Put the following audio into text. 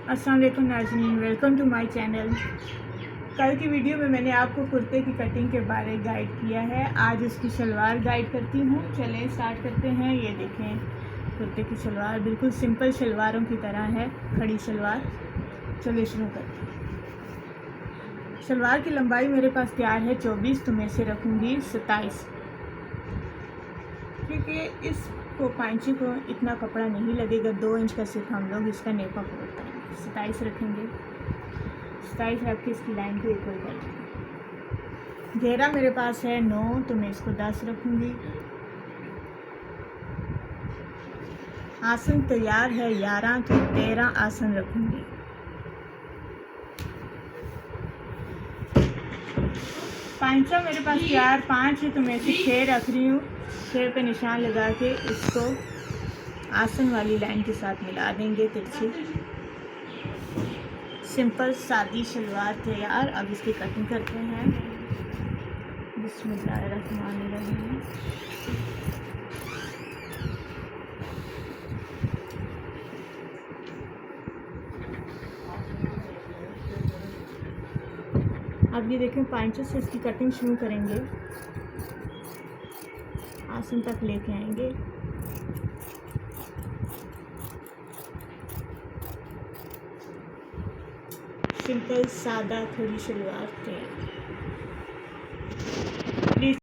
अस्सलाम वालेकुम नाज़रीन, वेलकम टू माय चैनल। कल की वीडियो में मैंने आपको कुर्ते की कटिंग के बारे में गाइड किया है। आज उसकी शलवार गाइड करती हूँ। चलें स्टार्ट करते हैं। ये देखें, कुर्ते की शलवार बिल्कुल सिंपल शलवारों की तरह है, खड़ी शलवार। चलिए शुरू करते हैं। शलवार की लंबाई मेरे पास तैयार है 24, तो मैं इसे रखूँगी 27, क्योंकि इसको पांची को इतना कपड़ा नहीं लगेगा। 2 इंच का सिर्फ हम लोग इसका नेफा होता है। 27 रखेंगे। 27 रख के इसकी लाइन को इक्वल कर देंगे। घेरा मेरे पास है 9, तो मैं इसको 10 रखूँगी। आसन तैयार है 11, तो 13 आसन रखूँगी। पांचा मेरे पास तैयार 5 है, तो मैं इसे 6 रख रही हूँ। 6 पे निशान लगा के इसको आसन वाली लाइन के साथ मिला देंगे तिरछी। सिंपल सादी शलवार तैयार। अब इसकी कटिंग करते हैं। बिस्मिल्लाहिर्रहमानिर्रहीम। अब ये देखें, पांचों से इसकी कटिंग शुरू करेंगे, आसन तक लेके आएंगे। सिंपल सादा खड़ी शलवार तैयार। प्लीज़